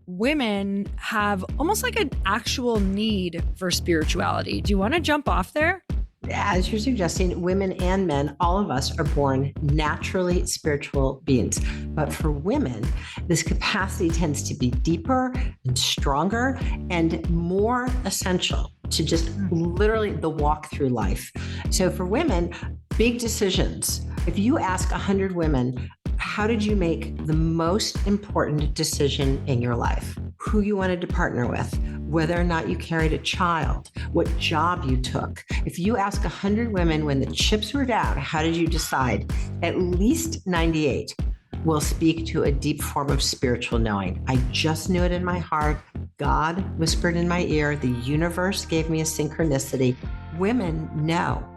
women have almost like an actual need for spirituality. Do you want to jump off there? As you're suggesting, women and men, all of us are born naturally spiritual beings. But for women, this capacity tends to be deeper and stronger and more essential to just literally the walk through life. So for women, big decisions. If you ask 100 women, how did you make the most important decision in your life? Who you wanted to partner with, whether or not you carried a child, what job you took. If you ask 100 women when the chips were down, how did you decide? At least 98 will speak to a deep form of spiritual knowing. I just knew it in my heart. God whispered in my ear. The universe gave me a synchronicity. Women know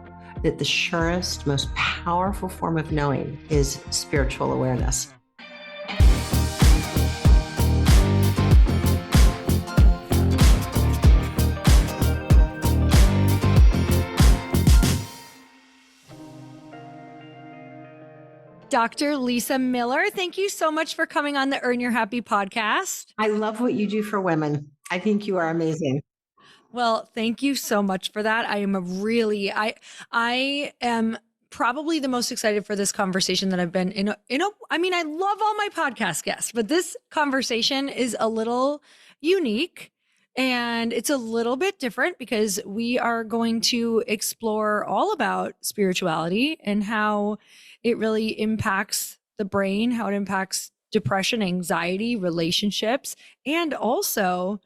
that the surest, most powerful form of knowing is spiritual awareness. Dr. Lisa Miller, thank you so much for coming on the Earn Your Happy podcast. I love what you do for women. I think you are amazing. Well, thank you so much for that. I am probably the most excited for this conversation that I've been in. I mean, I love all my podcast guests, but this conversation is a little unique and it's a little bit different because we are going to explore all about spirituality and how it really impacts the brain, how it impacts depression, anxiety, relationships, and also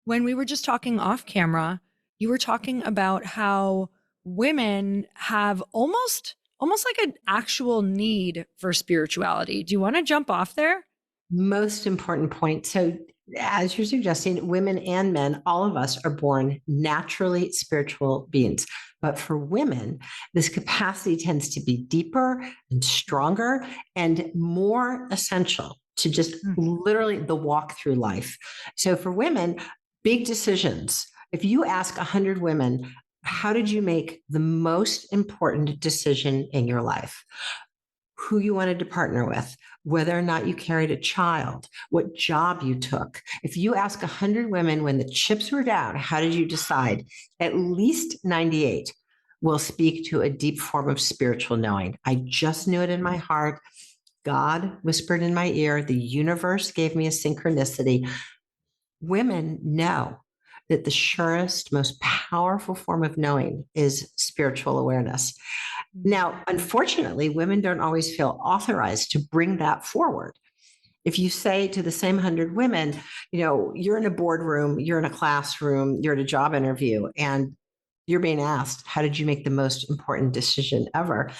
when we were just talking off camera, you were talking about how women have almost like an actual need for spirituality. Do you want to jump off there? Most important point. So as you're suggesting, women and men, all of us are born naturally spiritual beings. But for women, this capacity tends to be deeper and stronger and more essential to just literally the walk through life. So for women, big decisions. If you ask 100 women, how did you make the most important decision in your life? Who you wanted to partner with, whether or not you carried a child, what job you took. If you ask 100 women when the chips were down, how did you decide? At least 98 will speak to a deep form of spiritual knowing. I just knew it in my heart. God whispered in my ear. The universe gave me a synchronicity. Women know that the surest, most powerful form of knowing is spiritual awareness. Now, unfortunately, women don't always feel authorized to bring that forward. If you say to the same 100 women, you're in a boardroom, you're in a classroom, you're at a job interview, and you're being asked, how did you make the most important decision ever?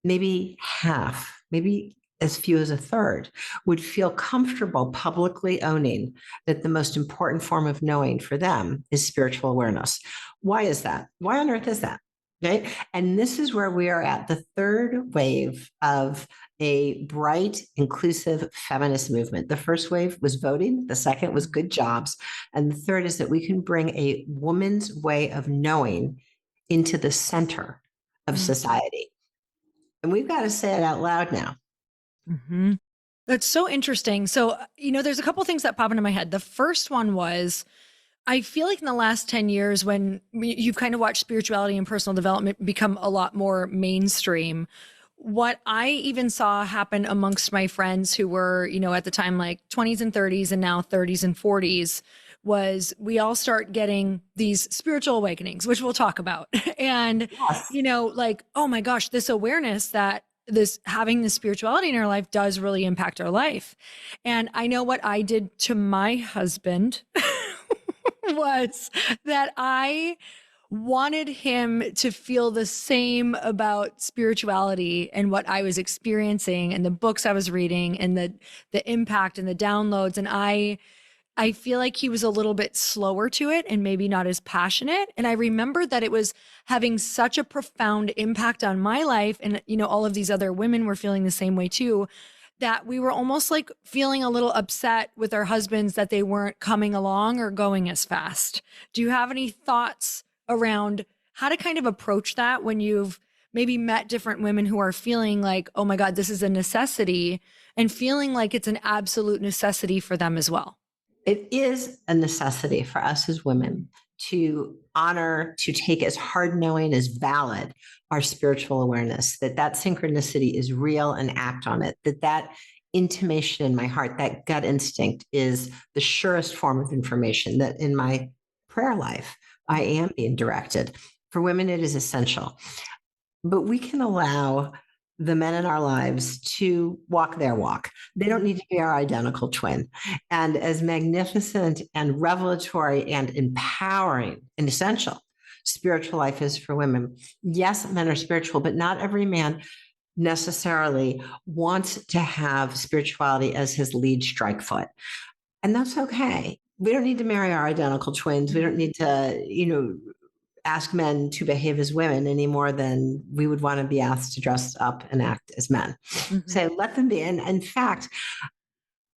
Maybe half, maybe as few as a third would feel comfortable publicly owning that the most important form of knowing for them is spiritual awareness. Why is that? Why on earth is that? Okay. And this is where we are at the third wave of a bright, inclusive feminist movement. The first wave was voting. The second was good jobs. And the third is that we can bring a woman's way of knowing into the center of society. And we've got to say it out loud now. Mm-hmm. That's so interesting. So, there's a couple things that pop into my head. The first one was, I feel like in the last 10 years, when you've kind of watched spirituality and personal development become a lot more mainstream, what I even saw happen amongst my friends who were, at the time, like 20s and 30s and now 30s and 40s, was we all start getting these spiritual awakenings, which we'll talk about. And, like, oh my gosh, this awareness that having this spirituality in our life does really impact our life. And I know what I did to my husband was that I wanted him to feel the same about spirituality and what I was experiencing and the books I was reading and the impact and the downloads. And I feel like he was a little bit slower to it and maybe not as passionate. And I remember that it was having such a profound impact on my life. And, all of these other women were feeling the same way too, that we were almost like feeling a little upset with our husbands that they weren't coming along or going as fast. Do you have any thoughts around how to kind of approach that when you've maybe met different women who are feeling like, oh my God, this is a necessity, and feeling like it's an absolute necessity for them as well? It is a necessity for us as women to honor, to take as hard knowing as valid our spiritual awareness, that synchronicity is real and act on it, that intimation in my heart, that gut instinct is the surest form of information, that in my prayer life, I am being directed. For women, it is essential. But we can allow the men in our lives to walk their walk. They don't need to be our identical twin. And as magnificent and revelatory and empowering and essential spiritual life is for women, yes, men are spiritual, but not every man necessarily wants to have spirituality as his lead strike foot. And that's okay. We don't need to marry our identical twins. We don't need to, ask men to behave as women any more than we would want to be asked to dress up and act as men. Mm-hmm. So let them be. And in fact,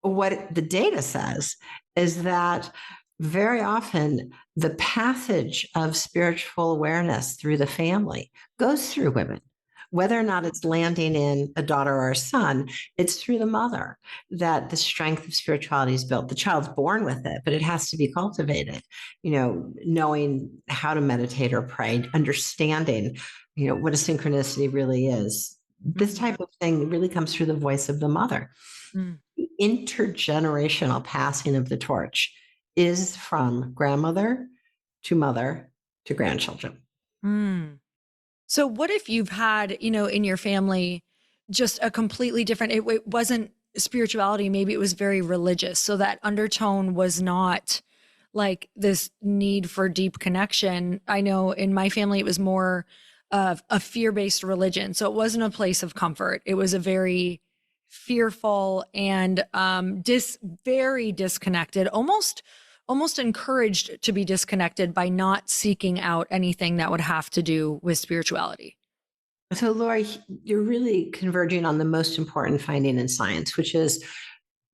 what the data says is that very often the passage of spiritual awareness through the family goes through women. Whether or not it's landing in a daughter or a son, it's through the mother that the strength of spirituality is built. The child's born with it, but it has to be cultivated. Knowing how to meditate or pray, understanding, what a synchronicity really is. This type of thing really comes through the voice of the mother. Mm-hmm. The intergenerational passing of the torch is from grandmother to mother to grandchildren. Mm. So what if you've had, in your family, just a completely different, it wasn't spirituality, maybe it was very religious. So that undertone was not like this need for deep connection. I know in my family, it was more of a fear-based religion. So it wasn't a place of comfort. It was a very fearful and very disconnected, almost encouraged to be disconnected by not seeking out anything that would have to do with spirituality. So, Lori, you're really converging on the most important finding in science, which is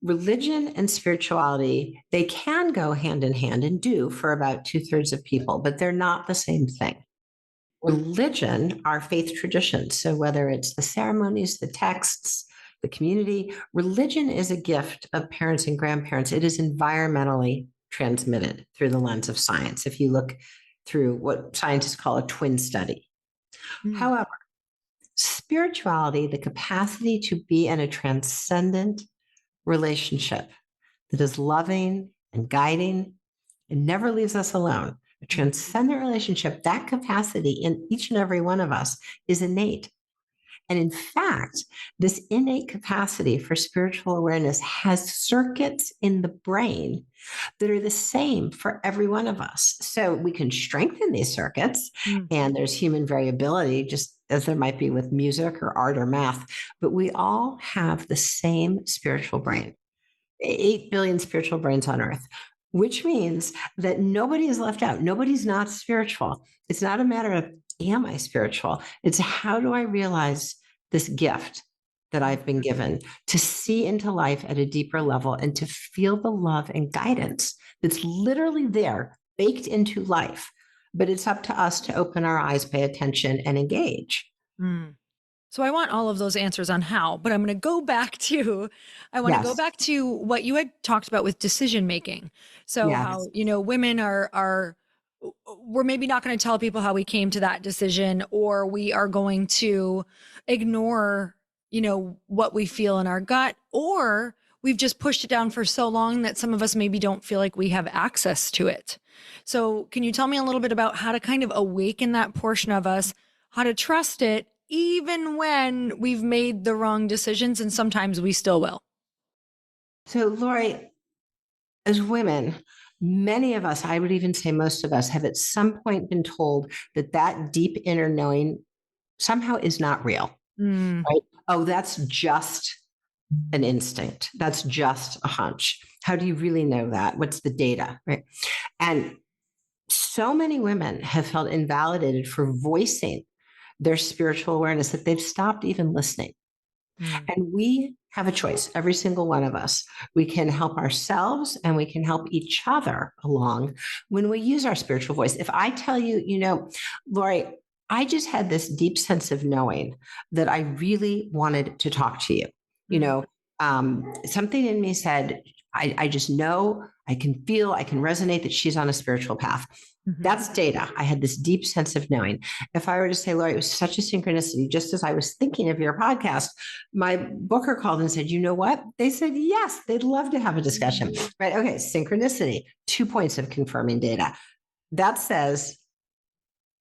religion and spirituality. They can go hand in hand and do for about 2/3 of people, but they're not the same thing. Religion are faith traditions. So, whether it's the ceremonies, the texts, the community, religion is a gift of parents and grandparents. It is environmentally transmitted through the lens of science. If you look through what scientists call a twin study. Mm. However, spirituality, the capacity to be in a transcendent relationship that is loving and guiding and never leaves us alone, a transcendent relationship, that capacity in each and every one of us is innate. And in fact, this innate capacity for spiritual awareness has circuits in the brain that are the same for every one of us. So we can strengthen these circuits, Mm. and there's human variability, just as there might be with music or art or math, but we all have the same spiritual brain. 8 billion spiritual brains on earth, which means that nobody is left out. Nobody's not spiritual. It's not a matter of, am I spiritual? It's how do I realize this gift that I've been given to see into life at a deeper level and to feel the love and guidance that's literally there, baked into life. But it's up to us to open our eyes, pay attention, and engage. Mm. So I want all of those answers on how, but I'm going to go back to, I want to go Yes. back to what you had talked about with decision making. So how, Yes. women we're maybe not going to tell people how we came to that decision, or we are going to ignore, what we feel in our gut, or we've just pushed it down for so long that some of us maybe don't feel like we have access to it. So can you tell me a little bit about how to kind of awaken that portion of us, how to trust it, even when we've made the wrong decisions, and sometimes we still will? So, Lori, as women, many of us, I would even say most of us, have at some point been told that deep inner knowing somehow is not real, Mm. right? Oh, that's just an instinct. That's just a hunch. How do you really know that? What's the data, right? And so many women have felt invalidated for voicing their spiritual awareness that they've stopped even listening. Mm. And we have a choice, every single one of us. We can help ourselves and we can help each other along when we use our spiritual voice. If I tell you, Lori, I just had this deep sense of knowing that I really wanted to talk to you. Mm. Something in me said, I just know, I can feel, I can resonate that she's on a spiritual path. That's data. I had this deep sense of knowing. If I were to say, Lori, it was such a synchronicity, just as I was thinking of your podcast, my booker called and said, you know what? They said, yes, they'd love to have a discussion. Right. Okay. Synchronicity, 2 points of confirming data. That says,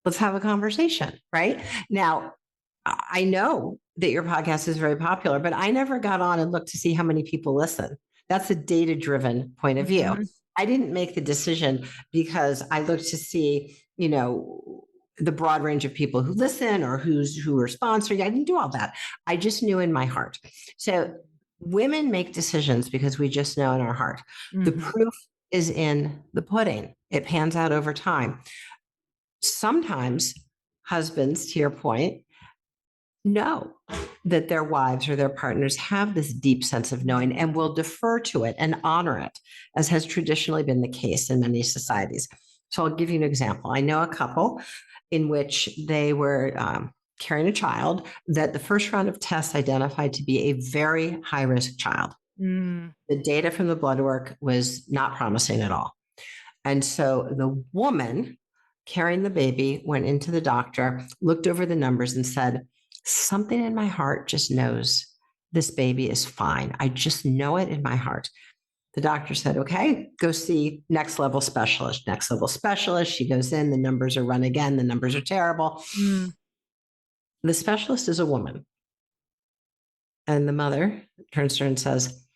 let's have a conversation. Right now, I know that your podcast is very popular, but I never got on and looked to see how many people listen. That's a data driven point of view. I didn't make the decision because I looked to see, the broad range of people who listen or who are sponsoring. I didn't do all that. I just knew in my heart. So women make decisions because we just know in our heart. The proof is in the pudding. It pans out over time. Sometimes husbands, to your point, know that their wives or their partners have this deep sense of knowing and will defer to it and honor it, as has traditionally been the case in many societies. So I'll give you an example. I know a couple in which they were carrying a child that the first round of tests identified to be a very high risk child. The data from the blood work was not promising at all. And so the woman carrying the baby went into the doctor, looked over the numbers and said, something in my heart just knows this baby is fine. I just know it in my heart. The doctor said, okay, go see next level specialist. Next level specialist. She goes in, the numbers are run again. The numbers are terrible. The specialist is a woman. And the mother turns to her and says,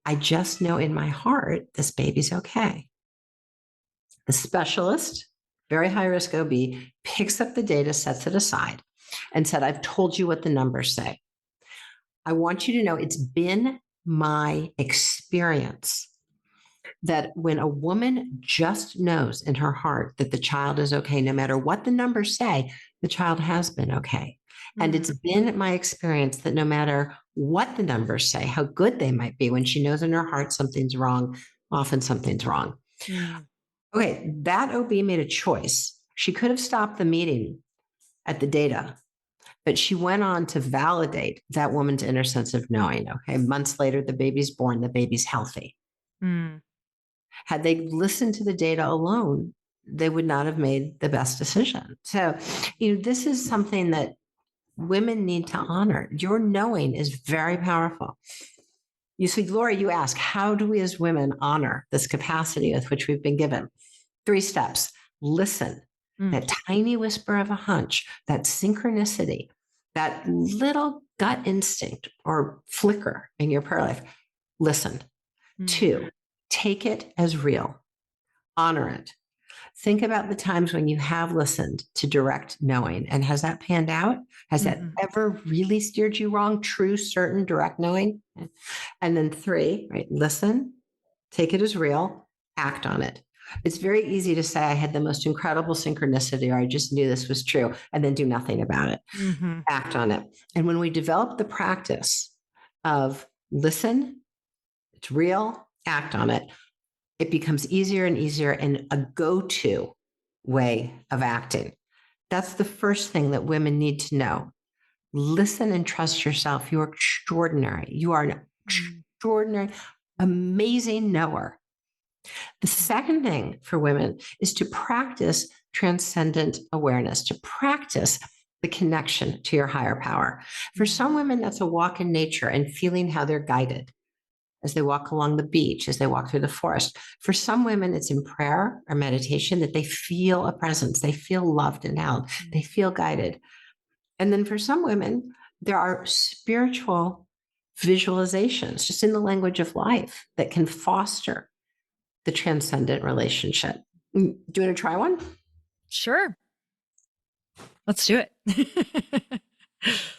I just know in my heart this baby's okay. The specialist, very high risk OB, picks up the data, sets it aside, and said, I've told you what the numbers say. I want you to know it's been my experience that when a woman just knows in her heart that the child is okay, no matter what the numbers say, the child has been okay. And it's been my experience that no matter what the numbers say, how good they might be, when she knows in her heart something's wrong, often something's wrong. Okay, that OB made a choice. She could have stopped the meeting at the data, but she went on to validate that woman's inner sense of knowing. Okay, months later, the baby's born, the baby's healthy. Had they listened to the data alone, they would not have made the best decision. So, this is something that women need to honor. Your knowing is very powerful. You see, Laura, you ask, how do we as women honor this capacity with which we've been given? 3 steps. Listen, that tiny whisper of a hunch, that synchronicity, that little gut instinct or flicker in your prayer life. Listen. 2, take it as real. Honor it. Think about the times when you have listened to direct knowing. And has that panned out? Has that ever really steered you wrong? True, certain, direct knowing? And then 3, right? Listen, take it as real, act on it. It's very easy to say I had the most incredible synchronicity, or I just knew this was true, and then do nothing about it. Act on it. And when we develop the practice of listen, it's real, act on it, it becomes easier and easier and a go-to way of acting. That's the first thing that women need to know. Listen and trust yourself. You're extraordinary. You are an extraordinary, amazing knower. The second thing for women is to practice transcendent awareness, to practice the connection to your higher power. For some women, that's a walk in nature and feeling how they're guided as they walk along the beach, as they walk through the forest. For some women, it's in prayer or meditation that they feel a presence, they feel loved and held, they feel guided. And then for some women, there are spiritual visualizations, just in the language of life, that can foster the transcendent relationship. Do you want to try one? Sure. Let's do it.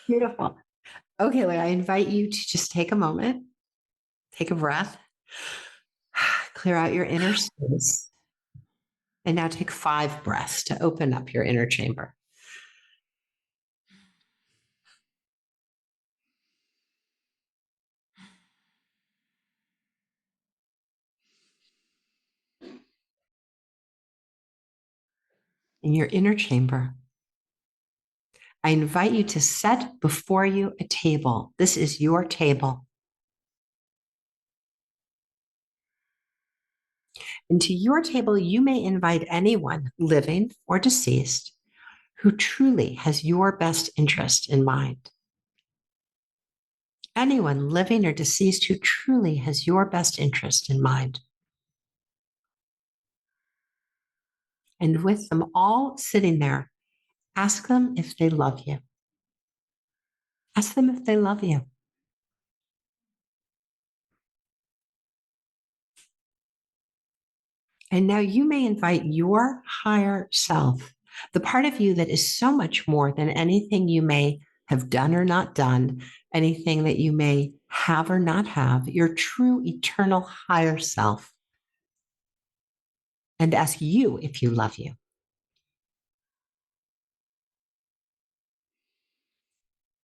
Beautiful. Okay, Larry, I invite you to just take a moment, take a breath, clear out your inner space, and now take 5 breaths to open up your inner chamber. In your inner chamber, I invite you to set before you a table. This is your table. And to your table, you may invite anyone, living or deceased, who truly has your best interest in mind. Anyone living or deceased who truly has your best interest in mind. And with them all sitting there, ask them if they love you. Ask them if they love you. And now you may invite your higher self, the part of you that is so much more than anything you may have done or not done, anything that you may have or not have, your true eternal higher self, and ask you if you love you.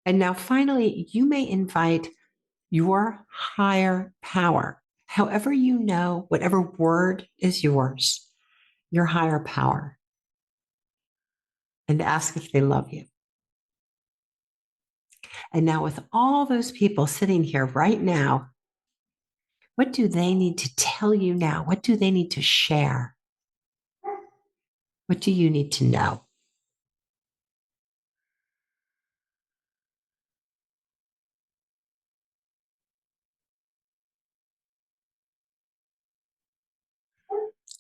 And now finally, you may invite your higher power, however you know, whatever word is yours, your higher power, and ask if they love you. And now, with all those people sitting here right now, what do they need to tell you now? What do they need to share? What do you need to know?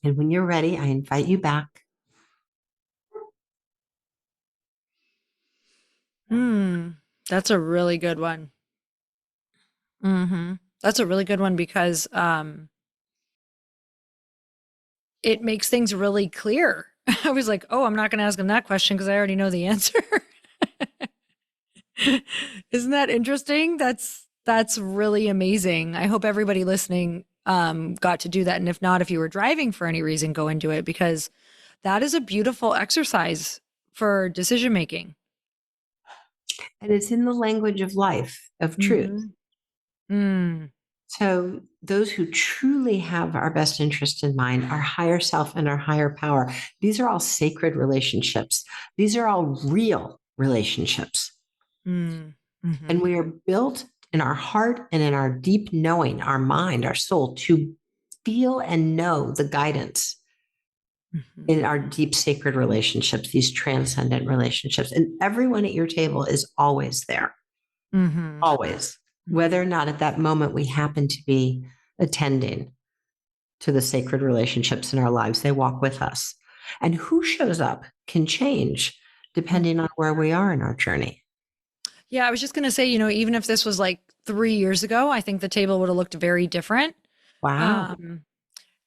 And when you're ready, I invite you back. Hmm. That's a really good one. That's a really good one because it makes things really clear. I was like, oh, I'm not going to ask him that question because I already know the answer. Isn't that interesting? That's really amazing. I hope everybody listening got to do that. And if not, if you were driving for any reason, go into it because that is a beautiful exercise for decision making. And it's in the language of life, of truth. Mm-hmm. Mm, So, those who truly have our best interest in mind, our higher self and our higher power, these are all sacred relationships. These are all real relationships. mm, And mm-hmm, we are built in our heart and in our deep knowing, our mind, our soul, to feel and know the guidance mm-hmm, in our deep sacred relationships, these transcendent relationships. And everyone at your table is always there, mm-hmm, always, whether or not at that moment we happen to be attending to the sacred relationships in our lives. They walk with us. And who shows up can change depending mm-hmm. on where we are in our journey. Yeah, I was just going to say, even if this was like 3 years ago, I think the table would have looked very different. Wow. Um,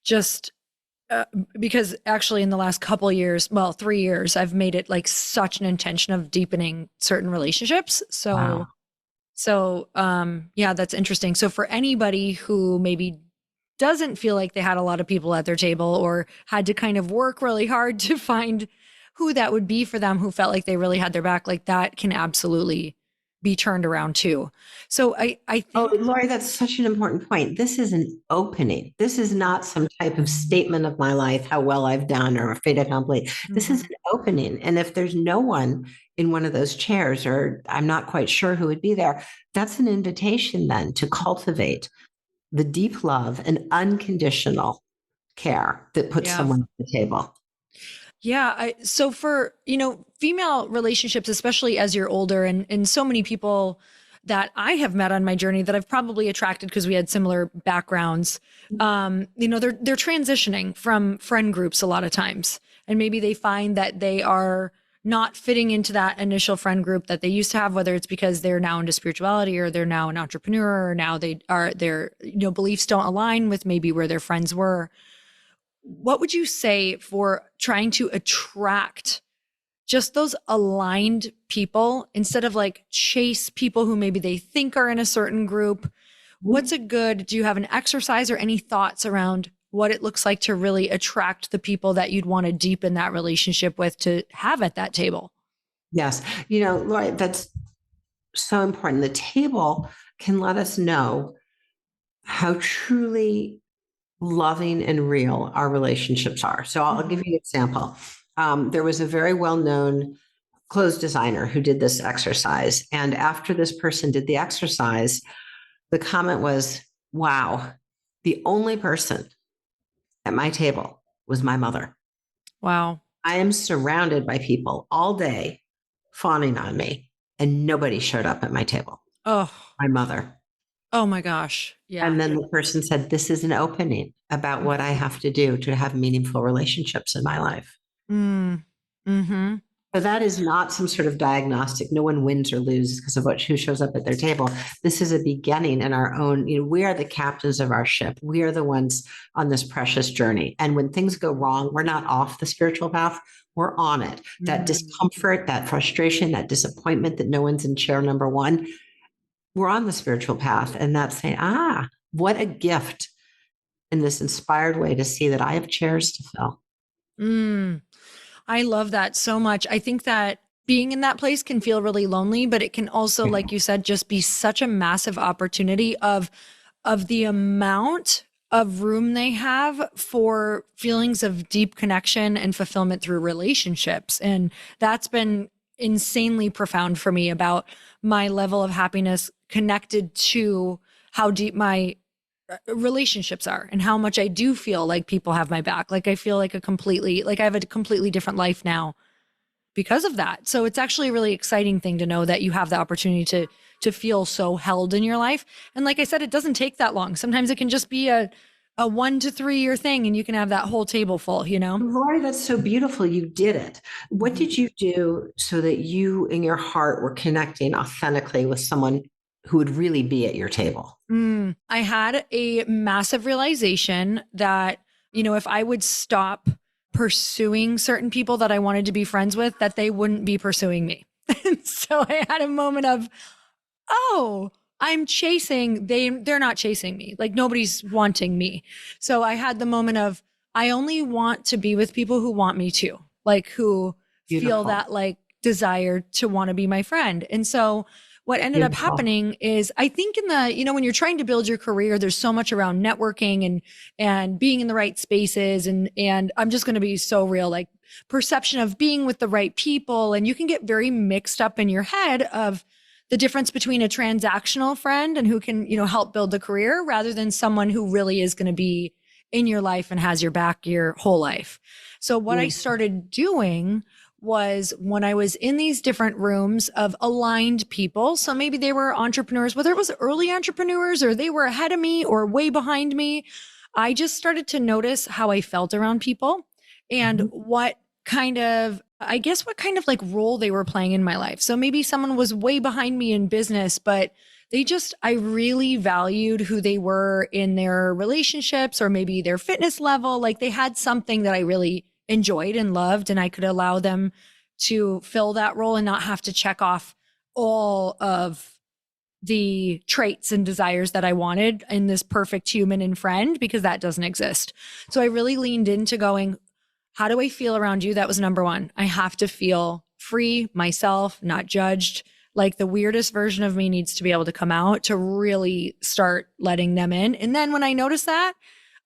just uh, because actually in the last couple years, well, 3 years, I've made it like such an intention of deepening certain relationships. Wow. Yeah, that's interesting. So for anybody who maybe doesn't feel like they had a lot of people at their table or had to kind of work really hard to find who that would be for them who felt like they really had their back, like that can absolutely be turned around too. So I Oh, think Lori, that's such an important point. This is an opening. This is not some type of statement of my life, how well I've done or a fait accompli. This is Mhm, an opening. And if there's no one in one of those chairs, or I'm not quite sure who would be there, that's an invitation then to cultivate the deep love and unconditional care that puts yeah. someone at the table. Yeah, so for, female relationships, especially as you're older and so many people that I have met on my journey that I've probably attracted because we had similar backgrounds, they're transitioning from friend groups a lot of times. And maybe they find that they are not fitting into that initial friend group that they used to have, whether it's because they're now into spirituality or they're now an entrepreneur or now their beliefs don't align with maybe where their friends were. What would you say for trying to attract just those aligned people instead of like chase people who maybe they think are in a certain group? Do you have an exercise or any thoughts around what it looks like to really attract the people that you'd want to deepen that relationship with to have at that table? Yes. Lori, that's so important. The table can let us know how truly loving and real our relationships are. So I'll give Mhm. you an example. There was a very well known clothes designer who did this exercise. And after this person did the exercise, the comment was, wow, the only person at my table was my mother. Wow. I am surrounded by people all day fawning on me, and nobody showed up at my table. Oh, My mother. oh my gosh. And Yeah. then the person said, this is an opening about what I have to do to have meaningful relationships in my life. Mm. Mm-hmm. So that is not some sort of diagnostic. No one wins or loses because of who shows up at their table. This is a beginning in our own, we are the captains of our ship. We are the ones on this precious journey. And when things go wrong, we're not off the spiritual path. We're on it. That Mm. discomfort, that frustration, that disappointment that no one's in chair number one, we're on the spiritual path. And that's saying, what a gift in this inspired way to see that I have chairs to fill. Mm. I love that so much. I think that being in that place can feel really lonely, but it can also, like you said, just be such a massive opportunity of the amount of room they have for feelings of deep connection and fulfillment through relationships. And that's been insanely profound for me about my level of happiness connected to how deep my relationships are and how much I do feel like people have my back. Like I feel like I have a completely different life now because of that. So it's actually a really exciting thing to know that you have the opportunity to feel so held in your life. And like I said, it doesn't take that long. Sometimes it can just be a 1 to 3 year thing and you can have that whole table full, you know? Lori, that's so beautiful. You did it. What did you do so that you in your heart were connecting authentically with someone who would really be at your table? I had a massive realization that, if I would stop pursuing certain people that I wanted to be friends with, that they wouldn't be pursuing me. And so I had a moment of, oh, I'm chasing, they're not chasing me. Like nobody's wanting me. So I had the moment of, I only want to be with people who want me too, like who feel Beautiful. that like desire to want to be my friend. And so what ended up Beautiful. happening is I think in the, when you're trying to build your career, there's so much around networking and being in the right spaces. And I'm just going to be so real, like perception of being with the right people. And you can get very mixed up in your head of the difference between a transactional friend and who can, help build the career rather than someone who really is going to be in your life and has your back your whole life. So what I Mm. started doing was when I was in these different rooms of aligned people. So maybe they were entrepreneurs, whether it was early entrepreneurs or they were ahead of me or way behind me. I just started to notice how I felt around people and Mhm. what kind of like role they were playing in my life. So maybe someone was way behind me in business, but I really valued who they were in their relationships or maybe their fitness level. Like they had something that I really enjoyed and loved, and I could allow them to fill that role and not have to check off all of the traits and desires that I wanted in this perfect human and friend because that doesn't exist. So I really leaned into going, how do I feel around you? That was number one. I have to feel free, myself, not judged. Like the weirdest version of me needs to be able to come out to really start letting them in. And then when I noticed that,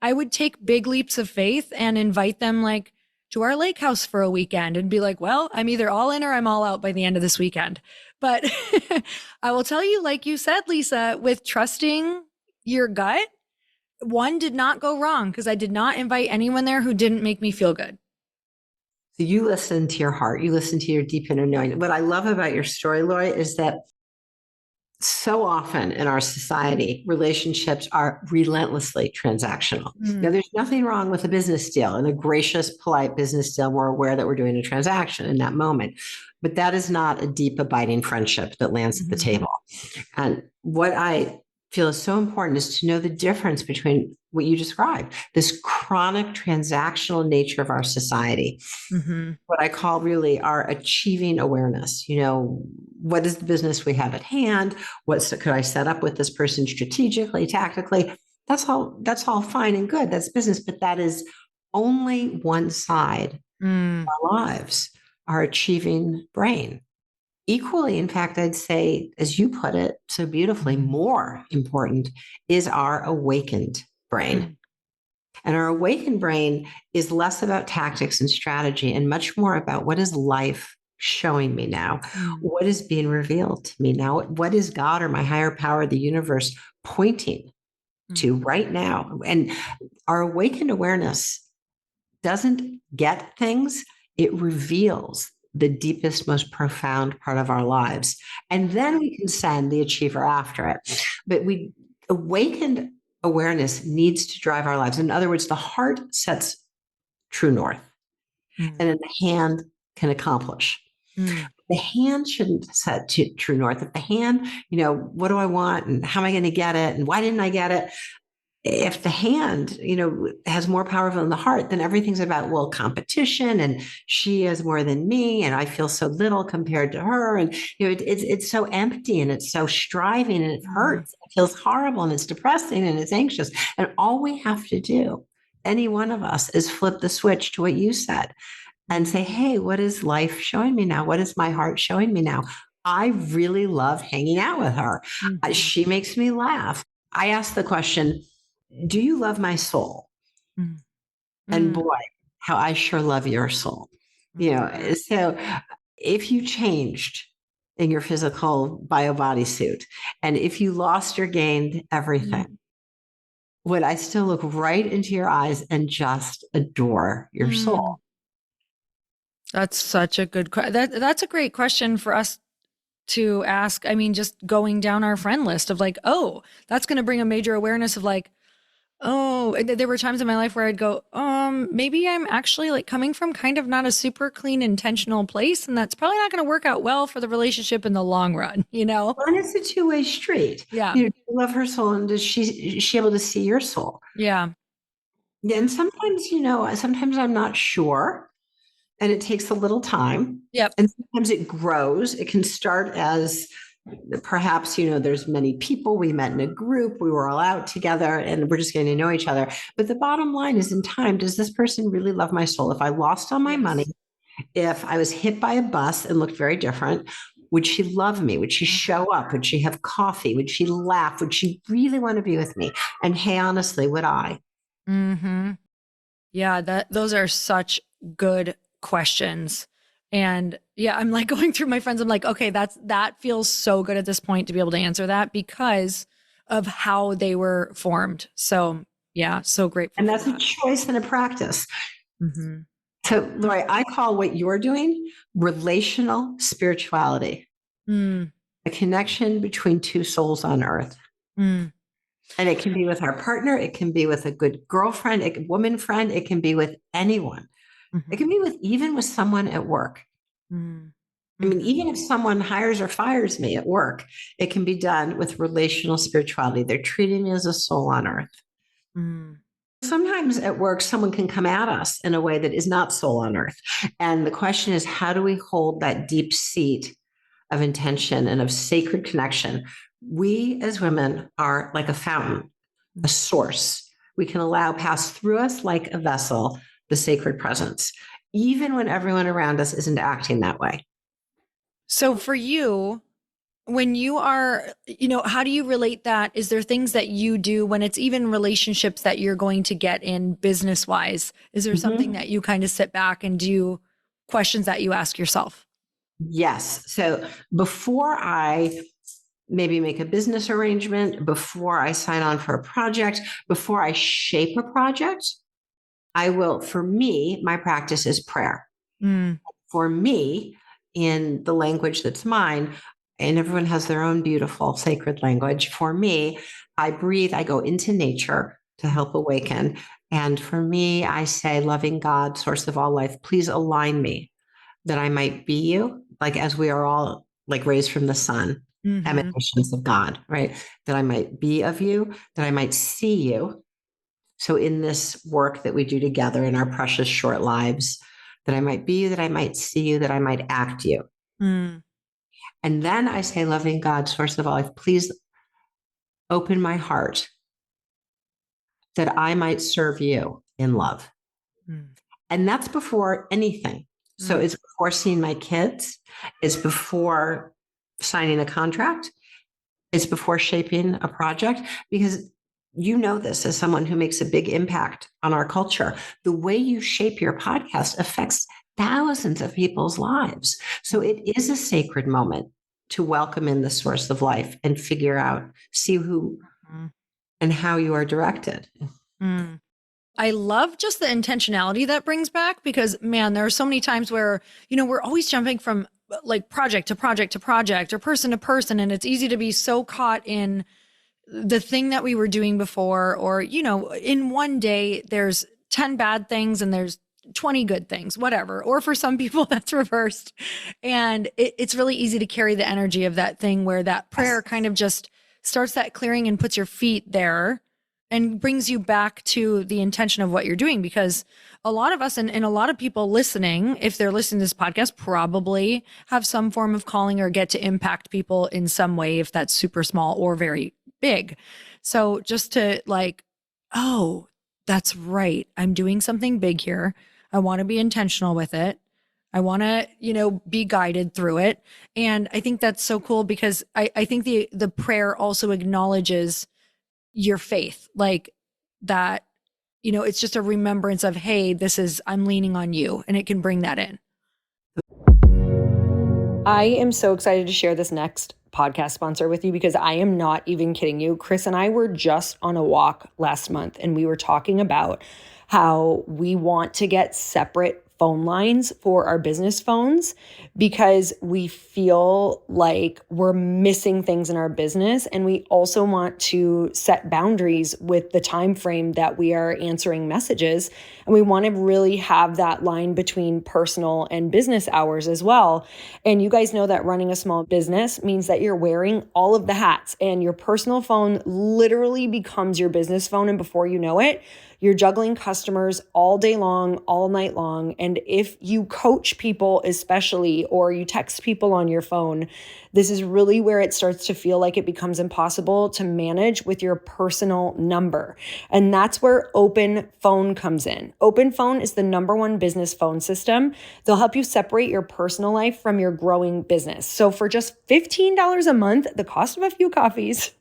I would take big leaps of faith and invite them like to our lake house for a weekend and be like, well, I'm either all in or I'm all out by the end of this weekend. But I will tell you, like you said, Lisa, with trusting your gut, one did not go wrong because I did not invite anyone there who didn't make me feel good. So you listen to your heart, you listen to your deep inner knowing. What I love about your story, Lori, is that so often in our society, relationships are relentlessly transactional. Now, Mm, there's nothing wrong with a business deal and a gracious, polite business deal. We're aware that we're doing a transaction in that moment, but that is not a deep, abiding friendship that lands at the mhm, table. And what I feel is so important is to know the difference between what you described, this chronic transactional nature of our society, mhm, what I call really our achieving awareness. What is the business we have at hand? Could I set up with this person strategically, tactically? That's all fine and good. That's business, but that is only one side mm, of our lives, our achieving brain. Equally, in fact, I'd say, as you put it so beautifully, more important is our awakened brain. mm, And our awakened brain is less about tactics and strategy and much more about what is life showing me now? mm, What is being revealed to me now? What is God or my higher power, the universe, pointing Mm, to right now. And our awakened awareness doesn't get things, it reveals the deepest, most profound part of our lives. And then we can send the achiever after it. But we awakened awareness needs to drive our lives. In other words, the heart sets true north, mm, and then the hand can accomplish. mm, The hand shouldn't set true north. If the hand, what do I want and how am I going to get it and why didn't I get it? If the hand, has more power than the heart, then everything's about, well, competition and she has more than me and I feel so little compared to her. And, it's so empty and it's so striving and it mm, hurts. It feels horrible and it's depressing and it's anxious. And all we have to do, any one of us, is flip the switch to what you said and mm, say, hey, what is life showing me now? What is my heart showing me now? I really love hanging out with her. mhm, She makes me laugh. I ask the question, do you love my soul? mm, And mm, boy, how I sure love your soul. mhm, So if you changed in your physical bio bodysuit, and if you lost or gained everything, mm, would I still look right into your eyes and just adore your mm. soul? That's such a good that's a great question for us to ask. I mean, just going down our friend list of like, oh, that's going to bring a major awareness of like, oh, there were times in my life where I'd go, maybe I'm actually like coming from kind of not a super clean, intentional place. And that's probably not going to work out well for the relationship in the long run, you know? Well, and it's a two-way street. Yeah. Do you love her soul, and is she able to see your soul? Yeah. Yeah, and sometimes, sometimes I'm not sure, and it takes a little time. Yep. And sometimes it grows. It can start as perhaps, there's many people. We met in a group, we were all out together, and we're just getting to know each other. But the bottom line is, in time, does this person really love my soul? If I lost all my money, Yes. if I was hit by a bus and looked very different, would she love me? Would she show up? Would she have coffee? Would she laugh? Would she really want to be with me? And hey, honestly, would I? Mm-hmm. Yeah, those are such good questions. And yeah, I'm like going through my friends. I'm like, okay, that feels so good at this point to be able to answer that because of how they were formed. So yeah, so grateful And for that's a that. choice and a practice. Hmm. So, Lori, I call what you're doing relational spirituality, Mm, a connection between two souls on earth. mm, And it can be with our partner, it can be with a good girlfriend, a woman friend, it can be with anyone. It can mhm, be with even with someone at work. mm, I mean, mhm, even if someone hires or fires me at work, it can be done with relational spirituality. They're treating me as a soul on earth. mm, Sometimes at work, someone can come at us in a way that is not soul on earth. And the question is, how do we hold that deep seat of intention and of sacred connection? We as women are like a fountain, a mm. source. We can allow pass through us like a vessel, the sacred presence, even when everyone around us isn't acting that way. So for you, when you are, how do you relate that? Is there things that you do when it's even relationships that you're going to get in business wise? Is there something Mhm. that you kind of sit back and do questions that you ask yourself? Yes. So before I maybe make a business arrangement, before I sign on for a project, before I shape a project, I will, for me, my practice is prayer. Mm, For me, in the language that's mine, and everyone has their own beautiful sacred language. For me, I breathe, I go into nature to help awaken. And for me, I say, loving God, source of all life, please align me that I might be you, like as we are all like raised from the sun, mm-hmm, emanations of God, right? That I might be of you, that I might see you. So in this work that we do together in our precious short lives, that I might be you, that I might see you, that I might act you. mm, And then I say, loving God, source of all life, please open my heart that I might serve you in love. mm, And that's before anything. So mm, it's before seeing my kids, it's before signing a contract, it's before shaping a project, because you know this as someone who makes a big impact on our culture. The way you shape your podcast affects thousands of people's lives. So it is a sacred moment to welcome in the source of life and figure out, see who mm. and how you are directed. Mm. I love just the intentionality that brings back because, man, there are so many times where, we're always jumping from like project to project to project or person to person. And it's easy to be so caught in the thing that we were doing before, or, in one day, there's 10 bad things and there's 20 good things, whatever. Or for some people, that's reversed. And it's really easy to carry the energy of that thing where that prayer kind of just starts that clearing and puts your feet there and brings you back to the intention of what you're doing. Because a lot of us and a lot of people listening, if they're listening to this podcast, probably have some form of calling or get to impact people in some way, if that's super small or very big. So just to like, oh, that's right. I'm doing something big here. I want to be intentional with it. I want to, be guided through it. And I think that's so cool because I think the prayer also acknowledges your faith, like that, it's just a remembrance of, hey, I'm leaning on you, and it can bring that in. I am so excited to share this next podcast sponsor with you because I am not even kidding you. Chris and I were just on a walk last month and we were talking about how we want to get separate phone lines for our business phones because we feel like we're missing things in our business, and we also want to set boundaries with the time frame that we are answering messages, and we want to really have that line between personal and business hours as well. And you guys know that running a small business means that you're wearing all of the hats, and your personal phone literally becomes your business phone, and before you know it, you're juggling customers all day long, all night long. And if you coach people, especially, or you text people on your phone, this is really where it starts to feel like it becomes impossible to manage with your personal number. And that's where Open Phone comes in. Open Phone is the #1 business phone system. They'll help you separate your personal life from your growing business. So for just $15 a month, the cost of a few coffees,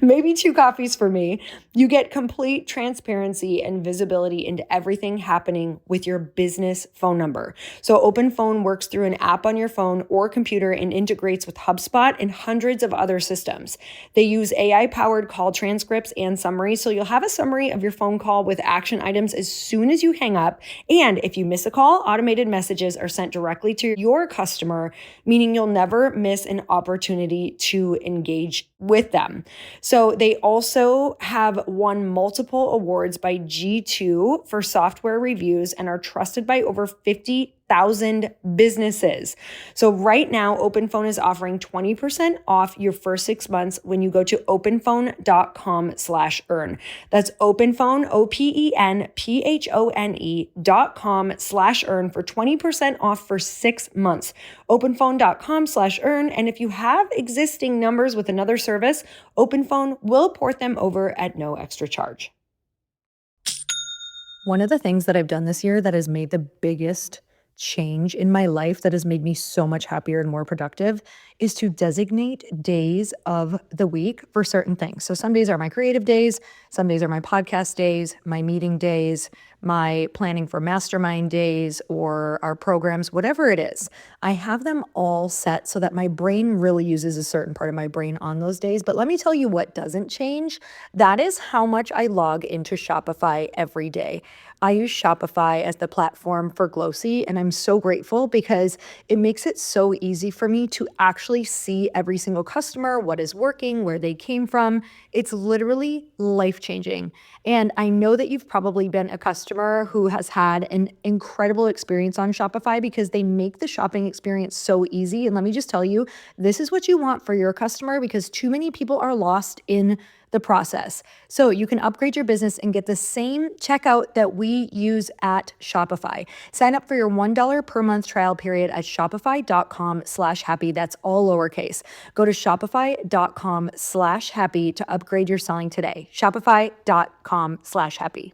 maybe 2 coffees for me, you get complete transparency and visibility into everything happening with your business phone number. So Open Phone works through an app on your phone or computer and integrates with HubSpot and hundreds of other systems. They use AI-powered call transcripts and summaries, so you'll have a summary of your phone call with action items as soon as you hang up. And if you miss a call, automated messages are sent directly to your customer, meaning you'll never miss an opportunity to engage with them. So they also have won multiple awards by G2 for software reviews and are trusted by over 50,000 businesses. So right now, OpenPhone is offering 20% off your first 6 months when you go to openphone.com/earn. That's OpenPhone, OPENPHONE.com/earn for 20% off for 6 months. Openphone.com/earn. And if you have existing numbers with another service, OpenPhone will port them over at no extra charge. One of the things that I've done this year that has made the biggest change in my life, that has made me so much happier and more productive, is to designate days of the week for certain things. So some days are my creative days, some days are my podcast days, my meeting days, my planning for mastermind days, or our programs, whatever it is. I have them all set so that my brain really uses a certain part of my brain on those days. But let me tell you what doesn't change. That is how much I log into Shopify every day. I use Shopify as the platform for Glossy, and I'm so grateful because it makes it so easy for me to actually see every single customer, what is working, where they came from. It's literally life-changing. And I know that you've probably been a customer who has had an incredible experience on Shopify because they make the shopping experience so easy. And let me just tell you, this is what you want for your customer because too many people are lost in the process. So you can upgrade your business and get the same checkout that we use at Shopify. Sign up for your $1 per month trial period at shopify.com/happy. That's all lowercase. Go to shopify.com/happy to upgrade your selling today. Shopify.com/happy.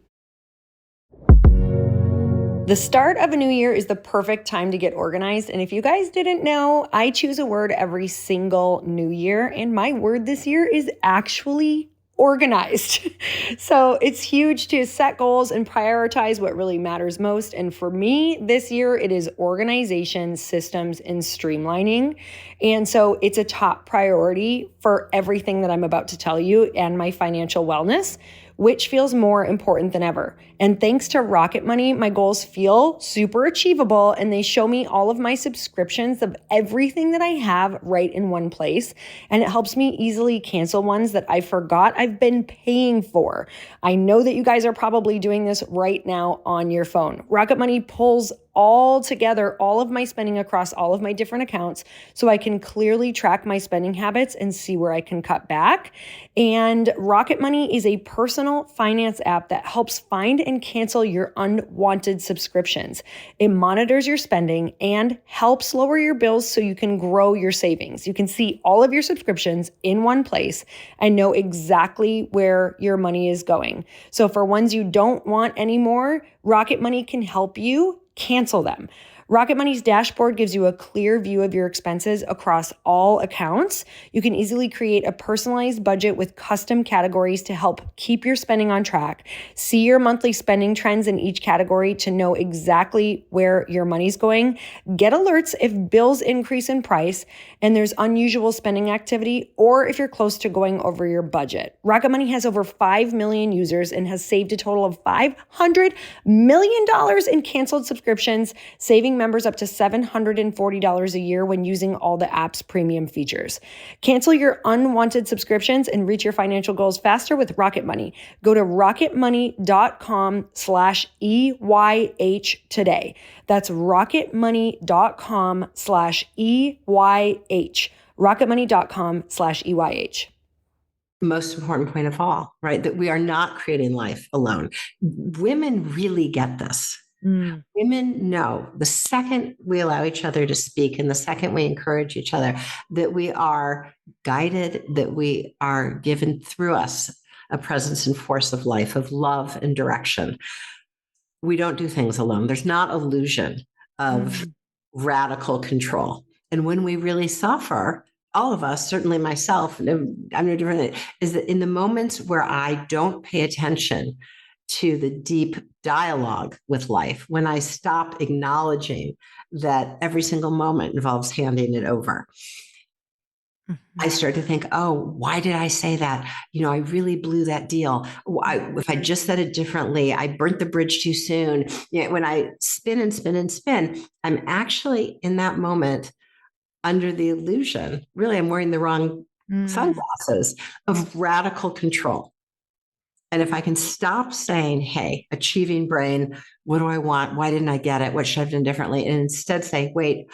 The start of a new year is the perfect time to get organized. And if you guys didn't know, I choose a word every single new year. And my word this year is actually organized. So it's huge to set goals and prioritize what really matters most. And for me this year, it is organization, systems, and streamlining. And so it's a top priority for everything that I'm about to tell you and my financial wellness, which feels more important than ever. And thanks to Rocket Money, my goals feel super achievable, and they show me all of my subscriptions of everything that I have right in one place. And it helps me easily cancel ones that I forgot I've been paying for. I know that you guys are probably doing this right now on your phone. Rocket Money pulls all together, all of my spending across all of my different accounts, so I can clearly track my spending habits and see where I can cut back. And Rocket Money is a personal finance app that helps find and cancel your unwanted subscriptions. It monitors your spending and helps lower your bills so you can grow your savings. You can see all of your subscriptions in one place and know exactly where your money is going. So for ones you don't want anymore, Rocket Money can help you cancel them. Rocket Money's dashboard gives you a clear view of your expenses across all accounts. You can easily create a personalized budget with custom categories to help keep your spending on track. See your monthly spending trends in each category to know exactly where your money's going. Get alerts if bills increase in price and there's unusual spending activity, or if you're close to going over your budget. Rocket Money has over 5 million users and has saved a total of $500 million in canceled subscriptions, saving members up to $740 a year when using all the app's premium features. Cancel your unwanted subscriptions and reach your financial goals faster with Rocket Money. Go to rocketmoney.com/EYH today. That's rocketmoney.com/EYH. rocketmoney.com/EYH. Most important point of all, right? That we are not creating life alone. Women really get this. Women know the second we allow each other to speak and the second we encourage each other that we are guided, that we are given through us a presence and force of life, of love and direction. We don't do things alone. There's not illusion of radical control. And when we really suffer, all of us, certainly myself, I'm no different, is that in the moments where I don't pay attention to the deep dialogue with life, when I stop acknowledging that every single moment involves handing it over, I start to think, oh, why did I say that? I really blew that deal. If I just said it differently, I burnt the bridge too soon. When I spin and spin and spin, I'm actually in that moment under the illusion, really, I'm wearing the wrong sunglasses, of radical control. And if I can stop saying, hey, achieving brain, what do I want? Why didn't I get it? What should I have done differently? And instead say, wait,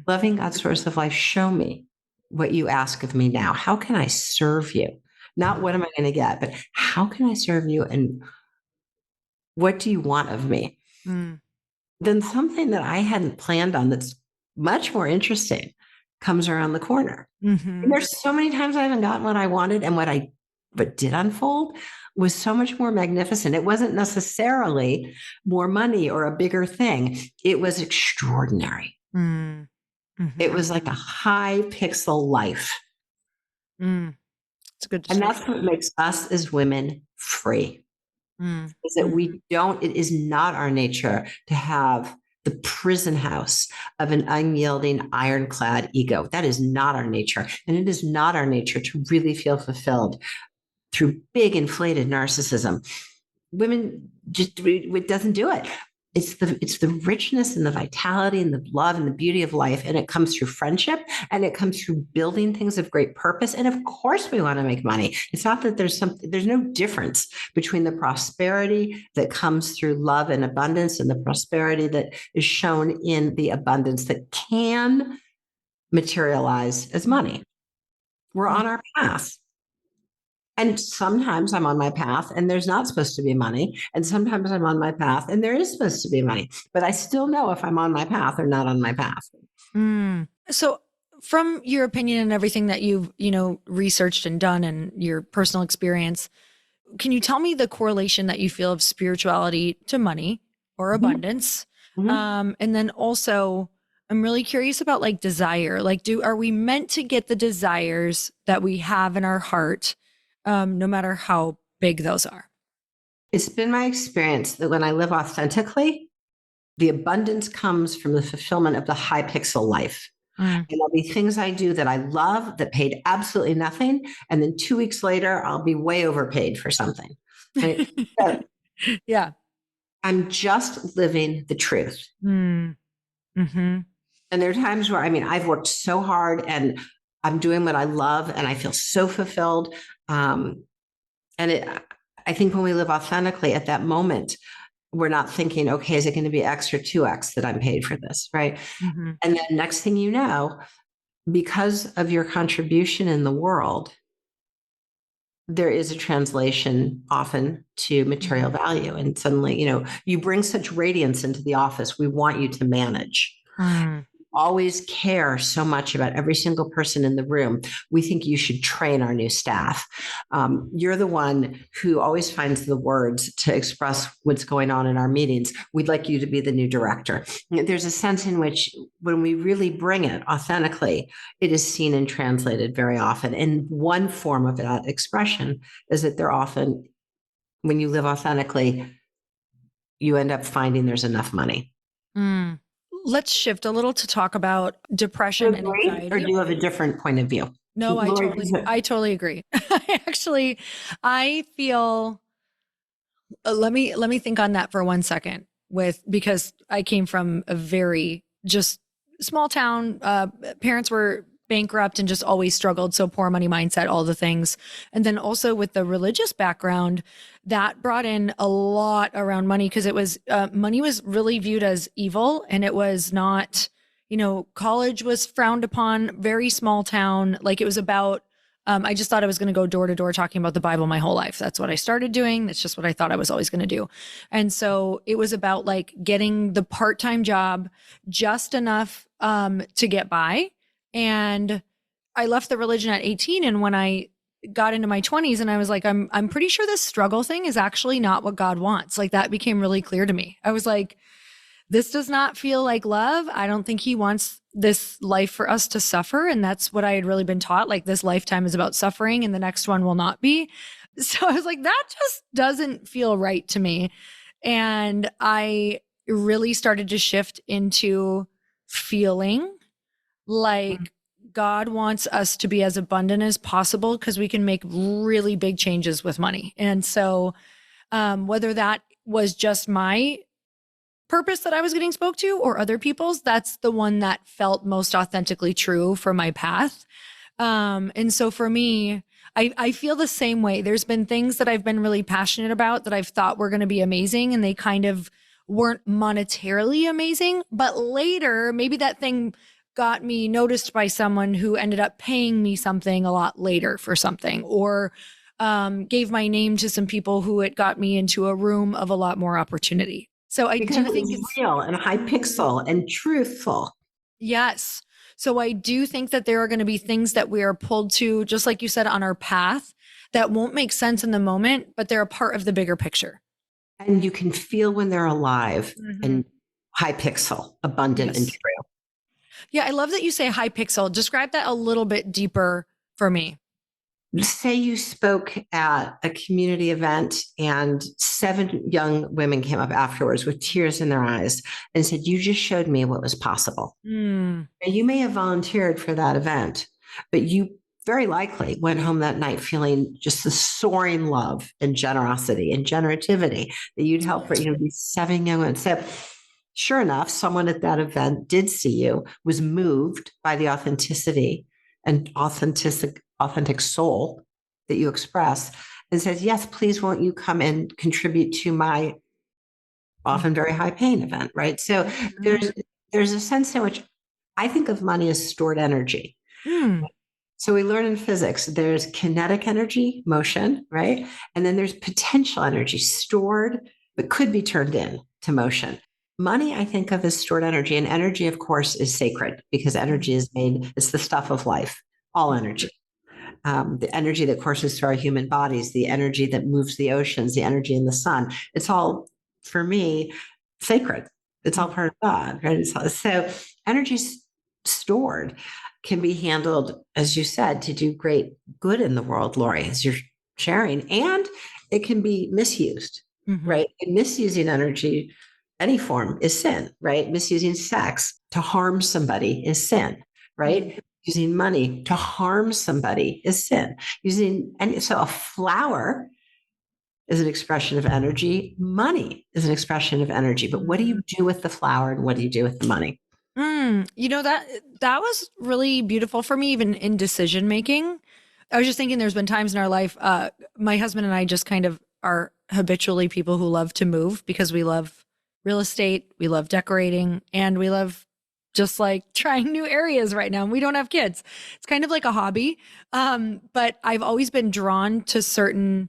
loving God, source of life, show me what you ask of me now. How can I serve you? Not what am I going to get, but how can I serve you? And what do you want of me? Then something that I hadn't planned on that's much more interesting comes around the corner. And there's so many times I haven't gotten what I wanted, and what did unfold was so much more magnificent. It wasn't necessarily more money or a bigger thing. It was extraordinary. It was like a high pixel life. It's good. And that's what makes us as women free. Is that it is not our nature to have the prison house of an unyielding, ironclad ego. That is not our nature. And it is not our nature to really feel fulfilled through big inflated narcissism. Women it doesn't do it. It's the richness and the vitality and the love and the beauty of life. And it comes through friendship, and it comes through building things of great purpose. And of course we want to make money. It's not that there's no difference between the prosperity that comes through love and abundance and the prosperity that is shown in the abundance that can materialize as money. We're on our path. And sometimes I'm on my path and there's not supposed to be money. And sometimes I'm on my path and there is supposed to be money. But I still know if I'm on my path or not on my path. So from your opinion and everything that you've, researched and done and your personal experience, can you tell me the correlation that you feel of spirituality to money or abundance? And then also, I'm really curious about like desire. Like, are we meant to get the desires that we have in our heart, no matter how big those are? It's been my experience that when I live authentically, the abundance comes from the fulfillment of the high pixel life. Mm. And there'll be things I do that I love that paid absolutely nothing. And then 2 weeks later, I'll be way overpaid for something. Right. So Yeah. I'm just living the truth. Mm. Hmm. And there are times where, I mean, I've worked so hard and I'm doing what I love and I feel so fulfilled. Um, and I think when we live authentically at that moment, we're not thinking, okay, is it going to be X or 2X that I'm paid for this? Right. Hmm. And then next thing you know, because of your contribution in the world, there is a translation often to material value. And suddenly, you bring such radiance into the office. We want you to manage. Mm. Always care so much about every single person in the room. We think you should train our new staff. You're the one who always finds the words to express what's going on in our meetings. We'd like you to be the new director. There's a sense in which when we really bring it authentically, it is seen and translated very often. And one form of that expression is that they're often, when you live authentically, you end up finding there's enough money. Mm. Let's shift a little to talk about Do you depression and agree, or do anxiety. you have a different point of view? No, Lori, I totally agree. I actually, I feel, let me think on that for 1 second because I came from a very just small town. Parents were bankrupt and just always struggled. So poor money mindset, all the things. And then also with the religious background, that brought in a lot around money because it was, money was really viewed as evil and it was not, college was frowned upon, very small town. Like it was about, I just thought I was going to go door to door talking about the Bible my whole life. That's what I started doing. That's just what I thought I was always going to do. And so it was about like getting the part time job just enough to get by. And I left the religion at 18. And when I got into my 20s and I was like, I'm pretty sure this struggle thing is actually not what God wants. Like that became really clear to me. I was like, this does not feel like love. I don't think he wants this life for us to suffer. And that's what I had really been taught. Like this lifetime is about suffering and the next one will not be. So I was like, that just doesn't feel right to me. And I really started to shift into feeling like God wants us to be as abundant as possible because we can make really big changes with money. And so, whether that was just my purpose that I was getting spoke to or other people's, that's the one that felt most authentically true for my path. And so for me, I feel the same way. There's been things that I've been really passionate about that I've thought were going to be amazing and they kind of weren't monetarily amazing. But later, maybe that thing got me noticed by someone who ended up paying me something a lot later for something or gave my name to some people who it got me into a room of a lot more opportunity. So I because do it think was it's, real and high pixel and truthful. yes. So I do think that there are going to be things that we are pulled to, just like you said, on our path that won't make sense in the moment, but they're a part of the bigger picture. And you can feel when they're alive Hmm. and high pixel, abundant and Yes. true. Yeah. I love that you say high pixel. Describe that a little bit deeper for me. Say you spoke at a community event and 7 young women came up afterwards with tears in their eyes and said, "You just showed me what was possible." Mm. And you may have volunteered for that event, but you very likely went home that night feeling just the soaring love and generosity and generativity that you'd help for, these 7 young women. So sure enough, someone at that event did see you, was moved by the authenticity and authentic soul that you express, and says, "Yes, please, won't you come and contribute to my often very high paying event?" Right. So Mhm. there's a sense in which I think of money as stored energy. Mm. So we learn in physics there's kinetic energy, motion, right? And then there's potential energy stored, but could be turned in to motion. Money, I think of as stored energy. And energy, of course, is sacred because energy is made, it's the stuff of life, all energy. The energy that courses through our human bodies, the energy that moves the oceans, the energy in the sun. It's all, for me, sacred. It's all part of God, right? So energy stored can be handled, as you said, to do great good in the world, Lori, as you're sharing, and it can be misused, Mm-hmm. right? And misusing energy, any form, is sin, right? Misusing sex to harm somebody is sin, Mm-hmm. right? Using money to harm somebody is sin. And so a flower is an expression of energy. Money is an expression of energy. But what do you do with the flower and what do you do with the money? That was really beautiful for me, even in decision making. I was just thinking, there's been times in our life, my husband and I just kind of are habitually people who love to move because we love real estate, we love decorating, and we love just like trying new areas right now. And we don't have kids. It's kind of like a hobby. But I've always been drawn to certain